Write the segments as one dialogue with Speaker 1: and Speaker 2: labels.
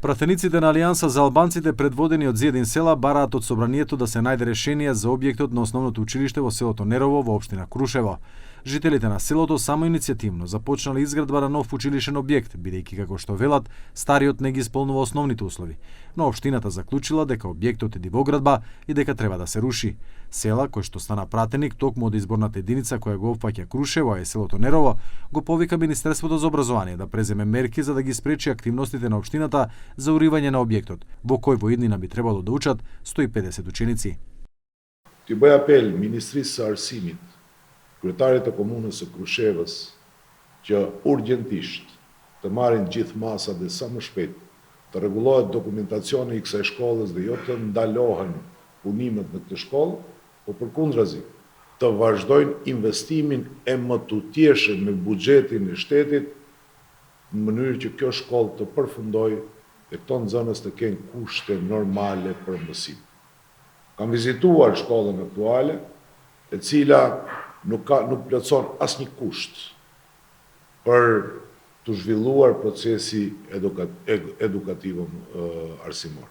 Speaker 1: Пратениците на Алијанса за албанците предводени од Зиедин села бараат од собранието да се најде решение за објектот на основното училиште во селото Нерово во општина Крушево. Жителите на селото самоиницијативно започнале изградба на нов училишен објект, бидејќи како што велат, стариот не ги исполнува основните услови. Но општината заклучила дека објектот е дивоградба и дека треба да се руши. Села кој што стана пратеник токму од изборната единица која го опфаќа Крушево е селото Нерово, го повика Министерството за образование да преземе мерки за да ги спречи активностите на општината за уривање на објектот, во кој во иднина би требало да учат 150 ученици.
Speaker 2: Ти bëj apel Ministrisë së Arsimit, kryetarit të komunës së Krushevës, që urgjentisht të marrin gjithë masat dhe sa më shpejt të rregullohet dokumentacioni i kësaj shkollës dhe jo të ndalohen punimet në këtë shkollë, po përkundrazi të vazhdojnë investimin e mëtutjeshëm me buxhetin e shtetit në mënyrë që kjo shkollë të përfundojë dhe këto nxënës të kenë kushte normale për mësim. Kam vizituar shkollën aktuale, e cila nuk plotson asnjë kusht për të zhvilluar procesi edukativ arsimor.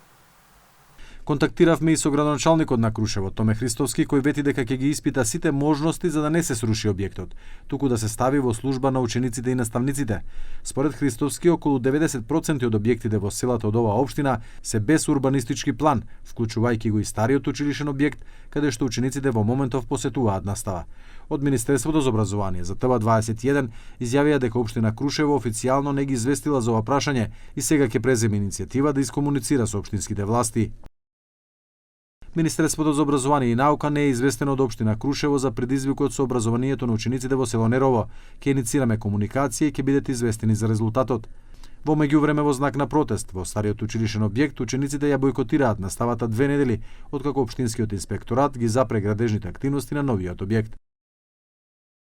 Speaker 1: Контактиравме и со градоначалникот на Крушево, Томе Христовски, кој вети дека ќе ги испита сите можности за да не се сруши објектот, туку да се стави во служба на учениците и наставниците. Според Христовски, околу 90% од објектите во селата од оваа општина се без урбанистички план, вклучувајќи го и стариот училишен објект, каде што учениците во моментов посетуваат настава. Од Министерството за образование за ТВ21 изјавија дека општина Крушево официјално не ги известила за ова прашање и сега ќе преземе иницијатива да искомуницира со општинските власти. Министерството за образование и наука не е известено од општина Крушево за предизвикот со образованието на учениците во село Нерово. Ќе иницираме комуникација и ќе бидете известени за резултатот. Во меѓувреме, во знак на протест, во стариот училишен објект, учениците ја бојкотираат наставата 2 недели, откако општинскиот инспекторат ги запре градежните активности на новиот објект.